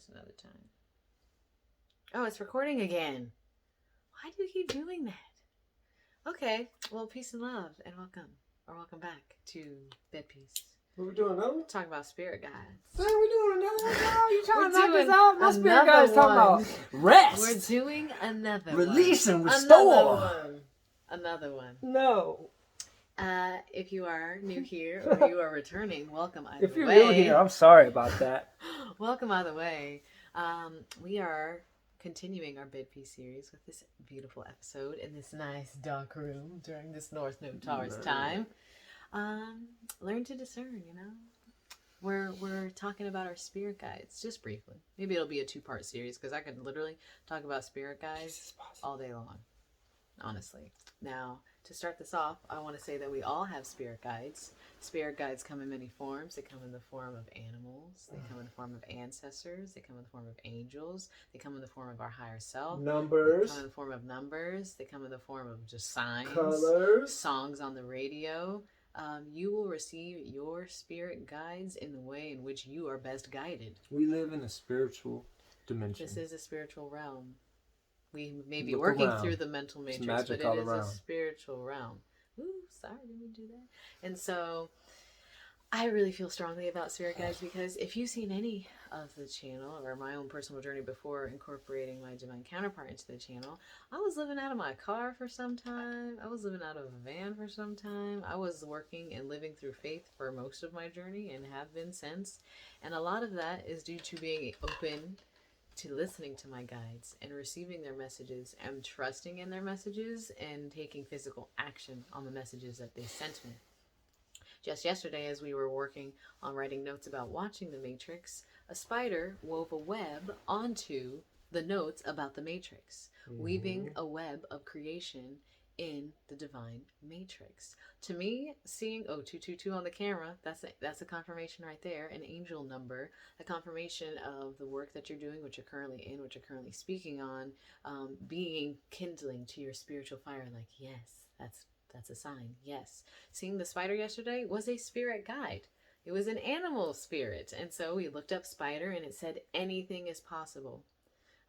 this another time. Oh, it's recording again. Why do you keep doing that? Okay, well, peace and love, and welcome back to Bed Peace. What we doing, another one? Talking about spirit guides. Hey, we doing another one, girl? You trying We're to knock doing this out? My spirit another guys talking one. about rest. We're doing another Release one. and restore. Another one. No. If you are new here or you are returning, welcome either way. If you're new here, I'm sorry about that. Welcome either way. We are continuing our Bed Peace series with this beautiful episode in this nice dark room during this North Node Taurus time. Learn to discern, you know. We're talking about our spirit guides just briefly. Maybe it'll be a 2-part series because I could literally talk about spirit guides all day long, honestly. Now, to start this off, I want to say that we all have spirit guides. Spirit guides come in many forms. They come in the form of animals. They come in the form of ancestors. They come in the form of angels. They come in the form of our higher self. Numbers. They come in the form of numbers. They come in the form of just signs. Colors. Songs on the radio. You will receive your spirit guides in the way in which you are best guided. We live in a spiritual dimension. This is a spiritual realm. We may be Look working around. through the mental matrix, but it is a spiritual realm. Ooh, sorry, didn't we do that? And so, I really feel strongly about spirit guides because if you've seen any of the channel or my own personal journey before incorporating my divine counterpart into the channel, I was living out of my car for some time. I was living out of a van for some time. I was working and living through faith for most of my journey and have been since. And a lot of that is due to being open to listening to my guides and receiving their messages and trusting in their messages and taking physical action on the messages that they sent me. Just yesterday, as we were working on writing notes about watching The Matrix, a spider wove a web onto the notes about The Matrix, weaving a web of creation in the divine matrix. To me, seeing 222 on the camera, that's a confirmation right there, an angel number, a confirmation of the work that you're doing, what you're currently in, what you're currently speaking on, being kindling to your spiritual fire. Like, yes, that's a sign. Yes. Seeing the spider yesterday was a spirit guide. It was an animal spirit. And so we looked up spider and it said anything is possible.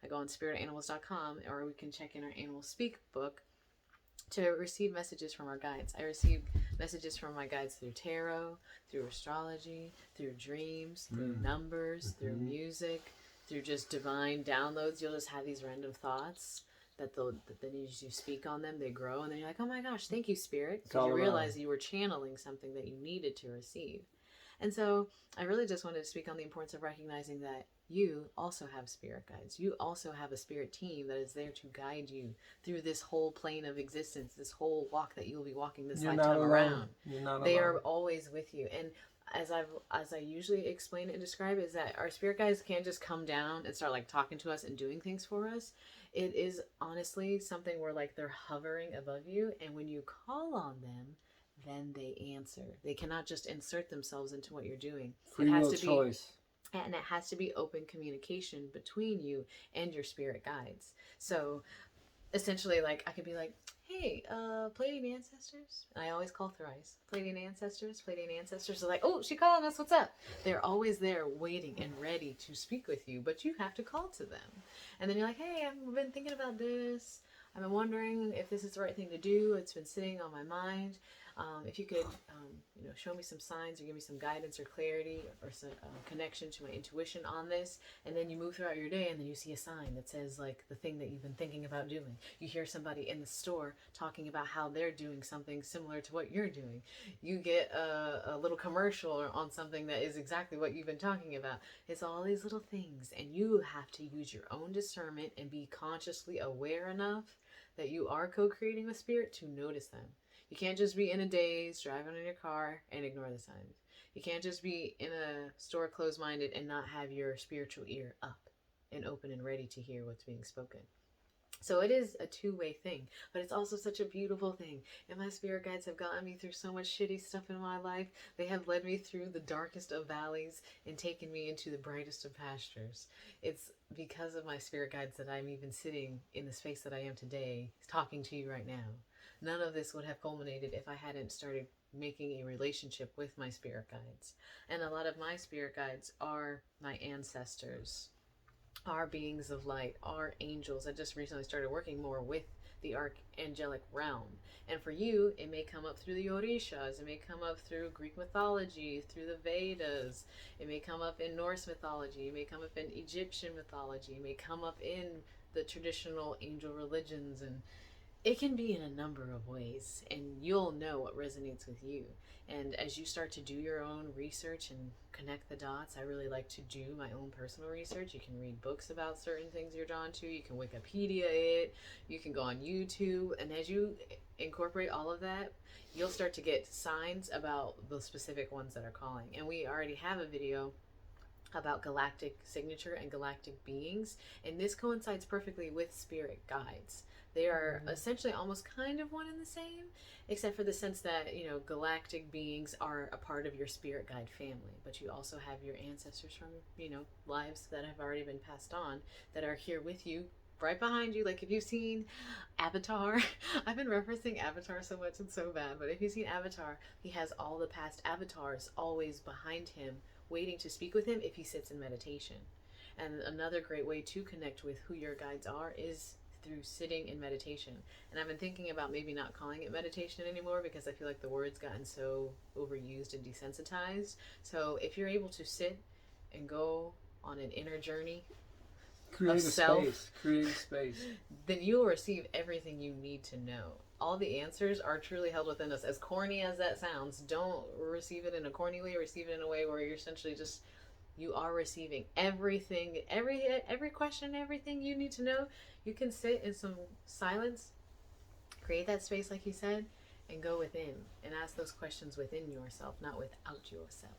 I go on spiritanimals.com, or we can check in our animal speak book to receive messages from our guides. I received messages from my guides through tarot, through astrology, through dreams, through numbers, through music, through just divine downloads. You'll just have these random thoughts that then as you speak on them, they grow, and then you're like, oh my gosh, thank you, Spirit, because you realize you were channeling something that you needed to receive. And so I really just wanted to speak on the importance of recognizing that you also have spirit guides. You also have a spirit team that is there to guide you through this whole plane of existence, this whole walk that you'll be walking this lifetime around. They are always with you. And as I usually explain and describe, is that our spirit guides can't just come down and start like talking to us and doing things for us. It is honestly something where like they're hovering above you, and when you call on them, then they answer. They cannot just insert themselves into what you're doing. Free will choice. And it has to be open communication between you and your spirit guides. So essentially, like, I could be like, hey, Pleiadian ancestors. And I always call thrice. Pleiadian ancestors are like, oh, she calling us, what's up? They're always there waiting and ready to speak with you, but you have to call to them. And then you're like, hey, I've been thinking about this. I've been wondering if this is the right thing to do. It's been sitting on my mind. If you could, show me some signs or give me some guidance or clarity or some connection to my intuition on this. And then you move throughout your day and then you see a sign that says like the thing that you've been thinking about doing. You hear somebody in the store talking about how they're doing something similar to what you're doing. You get a little commercial on something that is exactly what you've been talking about. It's all these little things, and you have to use your own discernment and be consciously aware enough that you are co-creating with spirit to notice them. You can't just be in a daze, driving in your car, and ignore the signs. You can't just be in a store closed-minded and not have your spiritual ear up and open and ready to hear what's being spoken. So it is a two-way thing, but it's also such a beautiful thing. And my spirit guides have gotten me through so much shitty stuff in my life. They have led me through the darkest of valleys and taken me into the brightest of pastures. It's because of my spirit guides that I'm even sitting in the space that I am today, talking to you right now. None of this would have culminated if I hadn't started making a relationship with my spirit guides. And a lot of my spirit guides are my ancestors. our beings of light, our angels. I just recently started working more with the archangelic realm. And for you, it may come up through the Orishas, it may come up through Greek mythology, through the Vedas, it may come up in Norse mythology, it may come up in Egyptian mythology, it may come up in the traditional angel religions, and it can be in a number of ways, and you'll know what resonates with you. And as you start to do your own research and connect the dots, I really like to do my own personal research. You can read books about certain things you're drawn to, you can Wikipedia it, you can go on YouTube, and as you incorporate all of that, you'll start to get signs about the specific ones that are calling. And we already have a video about galactic signature and galactic beings, and this coincides perfectly with spirit guides. They are essentially almost kind of one and the same, except for the sense that, you know, galactic beings are a part of your spirit guide family, but you also have your ancestors from, you know, lives that have already been passed on that are here with you, right behind you. Like if you've seen Avatar, I've been referencing Avatar so much, it's so bad, but if you've seen Avatar, he has all the past avatars always behind him, waiting to speak with him if he sits in meditation. And another great way to connect with who your guides are is through sitting in meditation. And I've been thinking about maybe not calling it meditation anymore, because I feel like the word's gotten so overused and desensitized. So if you're able to sit and go on an inner journey, create a space, then you'll receive everything you need to know. All the answers are truly held within us. As corny as that sounds, don't receive it in a corny way. Receive it in a way where you're essentially just, you are receiving everything, every question, everything you need to know. You can sit in some silence, create that space like he said, and go within and ask those questions within yourself, not without yourself.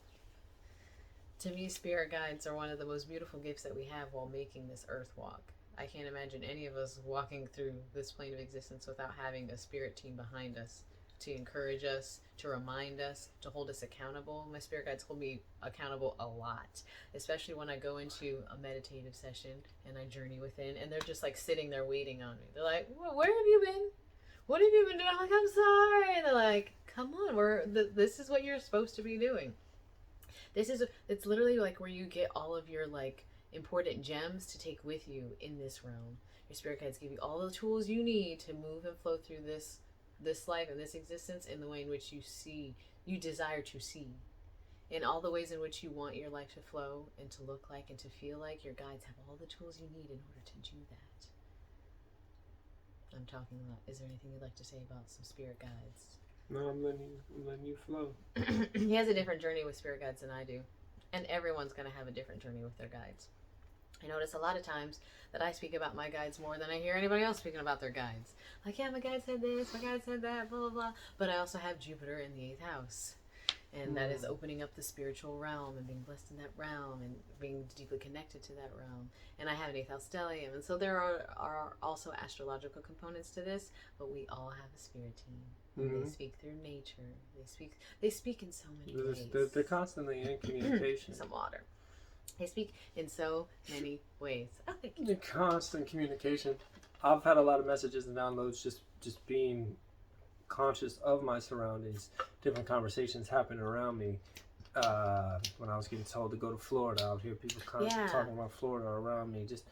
To me, spirit guides are one of the most beautiful gifts that we have while making this earth walk. I can't imagine any of us walking through this plane of existence without having a spirit team behind us to encourage us, to remind us, to hold us accountable. My spirit guides hold me accountable a lot, especially when I go into a meditative session and I journey within, and they're just like sitting there waiting on me. They're like, well, where have you been? What have you been doing? I'm like, I'm sorry. And they're like, come on, this is what you're supposed to be doing. It's literally like where you get all of your like important gems to take with you in this realm. Your spirit guides give you all the tools you need to move and flow through this life and this existence in the way in which you desire to see. In all the ways in which you want your life to flow and to look like and to feel like, your guides have all the tools you need in order to do that. I'm talking about, is there anything you'd like to say about some spirit guides? No, I'm letting you flow. He has a different journey with spirit guides than I do. And everyone's going to have a different journey with their guides. I notice a lot of times that I speak about my guides more than I hear anybody else speaking about their guides. Like, yeah, my guide said this, my guide said that, blah, blah, blah. But I also have Jupiter in the 8th house. And that is opening up the spiritual realm and being blessed in that realm and being deeply connected to that realm. And I have an 8th house stellium. And so there are also astrological components to this, but we all have a spirit team. They speak through nature. They speak in so many ways. They're constantly in communication. Some water. They speak in so many ways. Oh, thank you. In constant communication. I've had a lot of messages and downloads just being conscious of my surroundings. Different conversations happen around me. When I was getting told to go to Florida, I would hear people talking about Florida around me. Just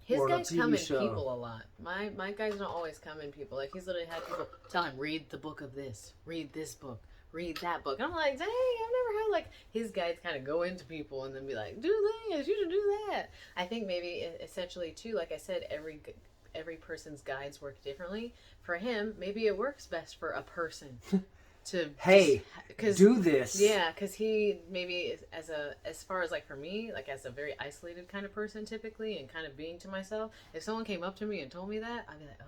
his guys come in people a lot. My guys don't always come in people. Like, he's literally had people tell him, read the book of this, read this book, read that book. And I'm like, dang, I've never had, like, his guides kind of go into people and then be like, do this, you should do that. I think maybe essentially too, like I said, every person's guides work differently. For him, maybe it works best for a person to do this. Yeah, because he maybe as far as like for me, like as a very isolated kind of person typically, and kind of being to myself, if someone came up to me and told me that, I'd be like,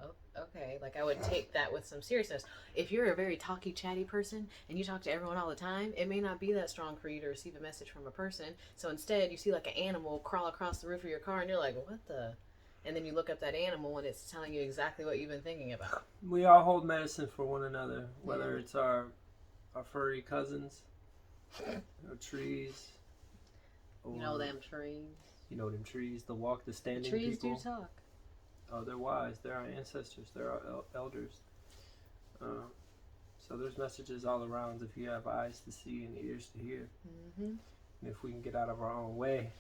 oh, okay. Like, I would take that with some seriousness. If you're a very talky, chatty person and you talk to everyone all the time, it may not be that strong for you to receive a message from a person. So instead, you see like an animal crawl across the roof of your car and you're like, what the? And then you look up that animal and it's telling you exactly what you've been thinking about. We all hold medicine for one another, whether it's our furry cousins, or trees. Or, you know them trees. You know them trees, the standing the trees people. Do talk. Oh, they're wise. They're our ancestors. They're our elders. So there's messages all around if you have eyes to see and ears to hear. And if we can get out of our own way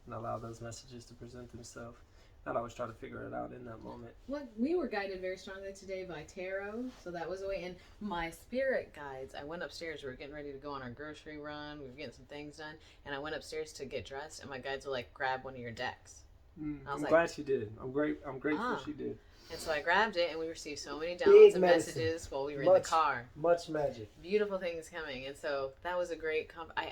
and allow those messages to present themselves. Not always try to figure it out in that moment. Well, we were guided very strongly today by tarot, so that was a way. And my spirit guides, I went upstairs. We were getting ready to go on our grocery run. We were getting some things done, and I went upstairs to get dressed, and my guides were like, grab one of your decks. I'm glad she did. I'm grateful she did. And so I grabbed it, and we received so many downloads and messages while we were in the car. Much magic. Beautiful things coming. And so that was a great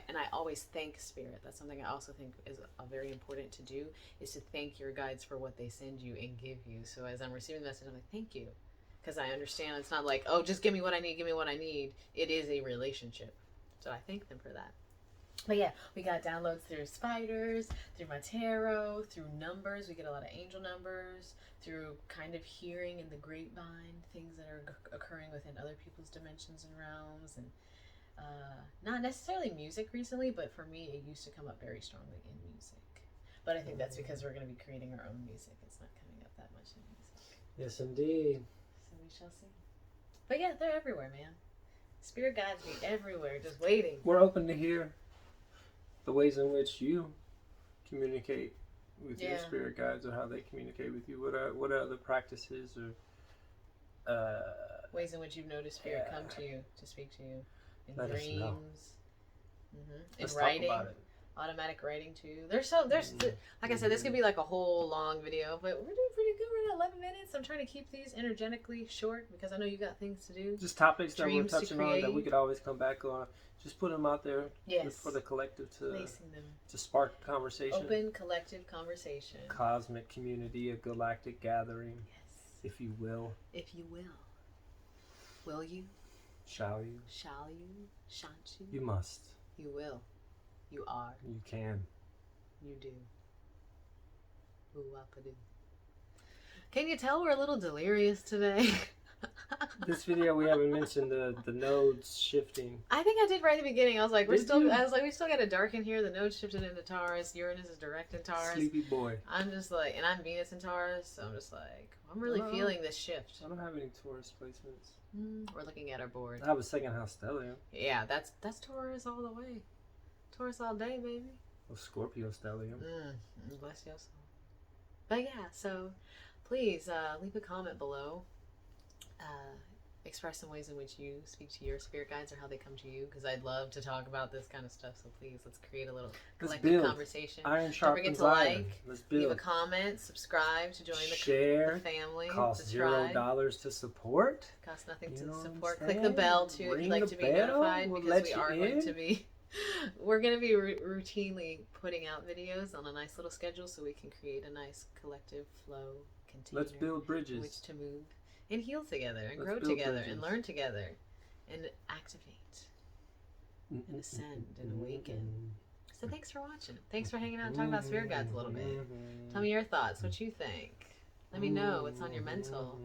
and I always thank Spirit. That's something I also think is very important to do, is to thank your guides for what they send you and give you. So as I'm receiving the message, I'm like, thank you. Because I understand it's not like, oh, just give me what I need, give me what I need. It is a relationship. So I thank them for that. But yeah, we got downloads through spiders, through my tarot, through numbers. We get a lot of angel numbers, through kind of hearing in the grapevine things that are occurring within other people's dimensions and realms. And not necessarily music recently, but for me, it used to come up very strongly in music. But I think that's because we're going to be creating our own music. It's not coming up that much in music. Yes, indeed. So we shall see. But yeah, they're everywhere, man. Spirit guides be everywhere, just waiting. We're open to hear the ways in which you communicate with your spirit guides, or how they communicate with you. What are other practices or ways in which you've noticed spirit come to you, to speak to you in dreams, in writing, talk about it. Automatic writing too. Like I said, this could be like a whole long video, but we're doing pretty good. We're at 11 minutes. I'm trying to keep these energetically short because I know you got things to do. Just topics that we're touching on that we could always come back on. Just put them out there for the collective to spark conversation. Open collective conversation. Cosmic community, a galactic gathering. Yes. If you will. If you will. Will you? Shall you? Shall you? Shan't you? You must. You will. You are. You can. You do. Ooh-wappa-doo. Can you tell we're a little delirious today? This video we haven't mentioned the nodes shifting. I think I did right at the beginning. I was like, we still got a dark in here. The node shifted into Taurus. Uranus is direct in Taurus. Sleepy boy. I'm just like, and I'm Venus in Taurus, so I'm just like, I'm really feeling this shift. I don't have any Taurus placements. We're looking at our board. I have a second house stellium. Yeah, that's Taurus all the way. Taurus all day, baby. Oh, Scorpio stellium. Bless your soul. But yeah, so please leave a comment below. Express some ways in which you speak to your spirit guides or how they come to you, because I'd love to talk about this kind of stuff. So please, let's create a little collective conversation. Iron Don't forget to like, let's build. leave a comment, subscribe to join the family. Costs $0 to support. Costs nothing to support. Click the bell too if you'd like to be notified, because we are going to be. We're going to be routinely putting out videos on a nice little schedule, so we can create a nice collective flow container. Let's build bridges. In which to move and heal together and grow together and learn together and activate and ascend and awaken. So thanks for watching. Thanks for hanging out and talking about spirit guides a little bit. Tell me your thoughts, what you think. Let me know what's on your mental.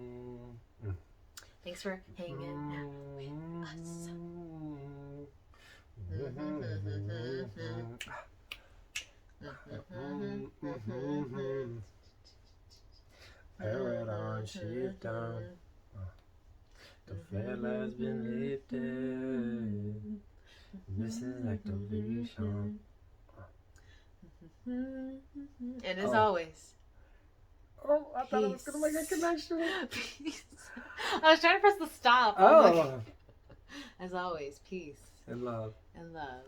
Thanks for hanging out with us. Paradigm shift down. The veil has been lifted. This is activation. And as always. Oh, I thought I was going to make a connection. Peace. I was trying to press the stop. Oh. As always, peace. And love. And love.